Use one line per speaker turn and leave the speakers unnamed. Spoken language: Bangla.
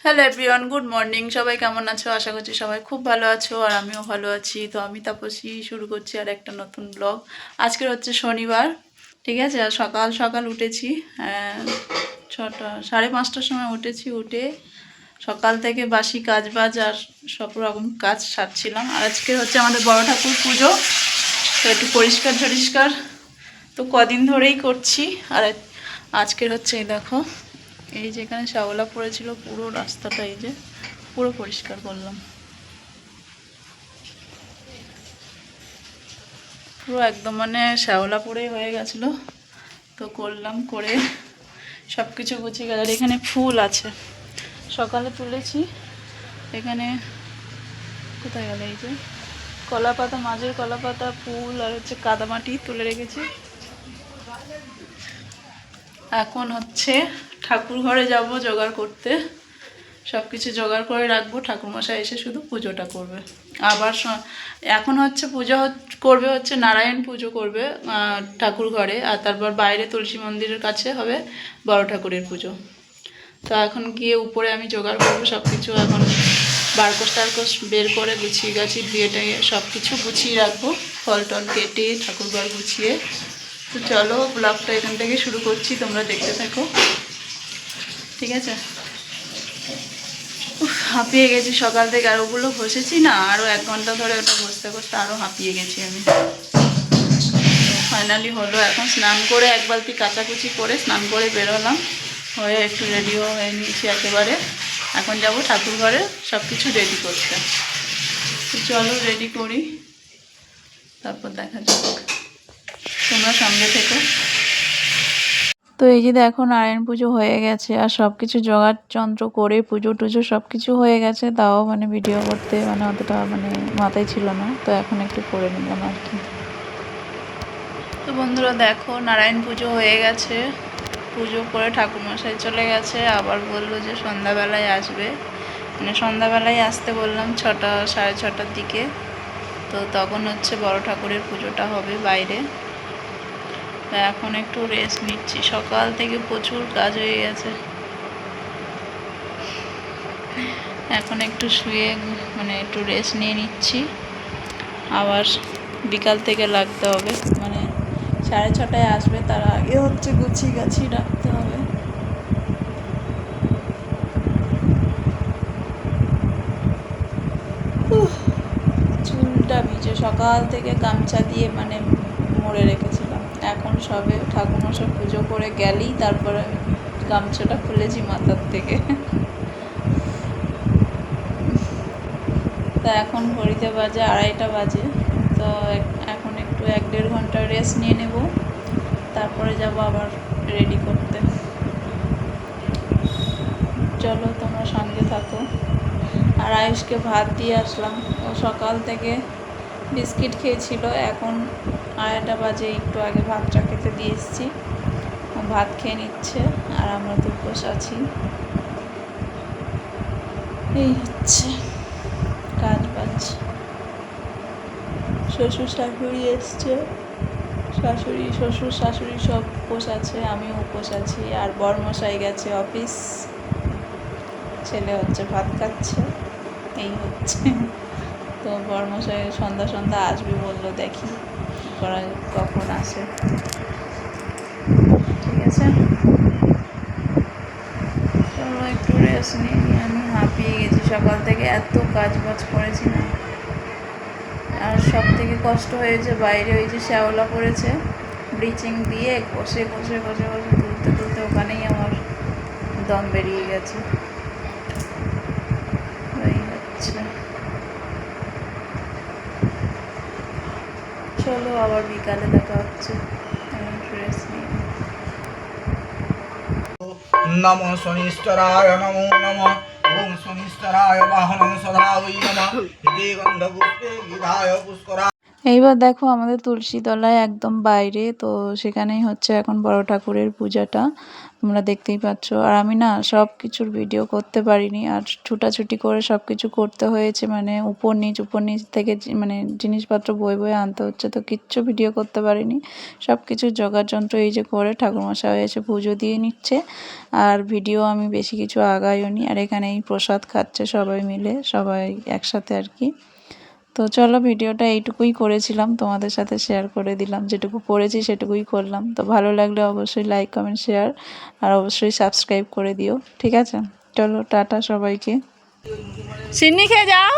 Hello everyone, good morning. সবাই কেমন আছো? আশা করছি সবাই খুব ভালো আছো, আর আমিও ভালো আছি। তো আমি তাপসী শুরু করছি আর একটা নতুন ব্লগ। আজকে হচ্ছে শনিবার, ঠিক আছে। আর সকাল সকাল উঠেছি, 5:30টার সময় উঠেছি। উঠে সকাল থেকে বাসি কাজ বাজ আর সব রকম কাজ সারছিলাম। আর আজকে হচ্ছে আমাদের বড় ঠাকুর পুজো, তো একটু পরিষ্কার টরিষ্কার তো কদিন ধরেই করছি। আর আজকের হচ্ছে এই দেখো, এই যেখানে শ্যাওলা পড়েছিল পুরো রাস্তাটা এই যে পুরো পরিষ্কার করলাম, পুরো একদম মানে শ্যাওলা পড়েই হয়ে গেছিলো। তো করলাম, করে সব কিছু গুছিয়ে গেল। আর এখানে ফুল আছে, সকালে তুলেছি। এখানে কোথায় গেল? এই যে কলা পাতা, মাঝের কলা পাতা, ফুল আর হচ্ছে কাদামাটি তুলে রেখেছি। এখন হচ্ছে ঠাকুর ঘরে যাব জোগাড় করতে, সব কিছু জোগাড় করে রাখবো। ঠাকুরমশাই এসে শুধু পুজোটা করবে। আবার এখন হচ্ছে পুজো করবে, হচ্ছে নারায়ণ পুজো করবে ঠাকুর ঘরে, আর তারপর বাইরে তুলসী মন্দিরের কাছে হবে বড় ঠাকুরের পুজো। তো এখন গিয়ে উপরে আমি জোগাড় করবো সব কিছু। এখন বারকোশ টারকোশ বের করে গুছিয়ে গাছি ধুয়েটে সব কিছু গুছিয়ে রাখবো, ফল টল কেটে ঠাকুরঘর গুছিয়ে। তো চলো ব্লগটা এখান থেকে শুরু করছি, তোমরা দেখতে থাকো, ঠিক আছে। হাঁপিয়ে গেছি সকাল থেকে, আর ওগুলো ঘষেছি না, আরও 1 ঘন্টা ধরে ওটা ঘষতে ঘষতে আরও হাঁপিয়ে গেছি আমি। ফাইনালি হলো। এখন স্নান করে 1 বালতি কাচাকুচি করে স্নান করে বেরোলাম, হয়ে একটু রেডিও হয়ে নিয়েছি একেবারে। এখন যাব ঠাকুর ঘরে সব কিছু রেডি করতে। তো চলো রেডি করি, তারপর দেখা যাক, তোমরা সঙ্গে থেকো। তো এই যে দেখো নারায়ণ পুজো হয়ে গেছে, আর সব কিছু জোগাড় যন্ত্র করে পুজো টুজো সব কিছু হয়ে গেছে। তাও মানে ভিডিও করতে মানে অতটা মানে মাথায় ছিল না, তো এখন একটু করে নিলাম আর কি। তো বন্ধুরা দেখো নারায়ণ পুজো হয়ে গেছে, পুজো করে ঠাকুরমশাই চলে গেছে। আবার বললো যে সন্ধ্যাবেলায় আসবে, মানে সন্ধ্যাবেলায় আসতে বললাম 6টা 6:30টার দিকে। তো তখন হচ্ছে বড় ঠাকুরের পুজোটা হবে বাইরে। এখন একটু রেস্ট নিচ্ছি, সকাল থেকে প্রচুর কাজ হয়ে গেছে। এখন একটু শুয়ে মানে একটু রেস্ট নিয়ে নিচ্ছি। আবার বিকাল থেকে লাগতে হবে, মানে 6:30টায় আসবে, তার আগে হচ্ছে গুছিয়ে গাছি রাখতে হবে। চুলটা ভিজে সকাল থেকে গামছা দিয়ে মানে মুড়ে রেখেছিলাম। এখন সবে ঠাকুরমশাই পুজো করে গেলেই তারপরে গামছাটা খুলেছি মাথার থেকে। তা এখন ঘড়িতে বাজে 2:30টা বাজে। তো এখন একটু 1-1.5 ঘন্টা রেস্ট নিয়ে নেব, তারপরে যাব আবার রেডি করতে। চলো তোমরা সঙ্গে থাকো। আর আয়ুষকে ভাত দিয়ে আসলাম, ও সকাল থেকে বিস্কিট খেয়েছিল। এখন 2:30টা বাজে, একটু আগে ভাতটা খেতে দিয়ে এসেছি। ও ভাত খেয়ে নিচ্ছে, আর আমরা তো উপোস আছি। এই হচ্ছে কাজ বাজ। শ্বশুর শাশুড়ি এসছে, শাশুড়ি শ্বশুর শাশুড়ি সব উপোস আছে, আমিও উপোস আছি। আর বরমশাই গেছে অফিস, ছেলে হচ্ছে ভাত খাচ্ছে। এই হচ্ছে। তো বরমশাই সন্ধ্যা সন্ধ্যা আসবে বললো, দেখি করা কখন আসে, ঠিক আছে। চলো একটু রেস্ট নিই, আমি হাঁপিয়ে গেছি সকাল থেকে, এত কাজ বাজ করেছি না। আর সব থেকে কষ্ট হয়েছে বাইরে ওই যে শ্যাওলা পড়েছে, ব্লিচিং দিয়ে ঘষে ঘষে ঘষে ঘষে তুলতে তুলতে ওখানেই আমার দম বেরিয়ে গেছে। এই হচ্ছে। চলো আবার বিকালে দেখা হচ্ছে, ড্রেস নিয়ে।
নমঃ শনিশ্চরায় নমো নমঃ। ওম শনিশ্চরায় বাহনং সদা ওই নমঃ। ইতি গন্ধপুষ্পে গিধায় পুষ্করা।
এইবার দেখো আমাদের তুলসী তলায় একদম বাইরে, তো সেখানেই হচ্ছে এখন বড় ঠাকুরের পূজাটা। তোমরা দেখতেই পাচ্ছ। আর আমি না সব কিছুর ভিডিও করতে পারিনি, আর ছুটাছুটি করে সব কিছু করতে হয়েছে, মানে উপর নিচ থেকে মানে জিনিসপত্র বয়ে আনতে হচ্ছে, তো কিচ্ছু ভিডিও করতে পারিনি। সব কিছু জোগাড় যন্ত্র এই যে করে ঠাকুরমশাই এসে পুজো দিয়ে নিচ্ছে, আর ভিডিও আমি বেশি কিছু আগাইও নি। আর এখানে এই প্রসাদ খাচ্ছে সবাই মিলে, সবাই একসাথে আর কি। তো চলো, ভিডিওটা এইটুকুই করেছিলাম, তোমাদের সাথে শেয়ার করে দিলাম, যেটুকু করেছি সেটুকুই করলাম। তো ভালো লাগলে অবশ্যই লাইক কমেন্ট শেয়ার আর অবশ্যই সাবস্ক্রাইব করে দিও, ঠিক আছে? চলো টাটা সবাইকে। সিন্নি খেয়ে যাও।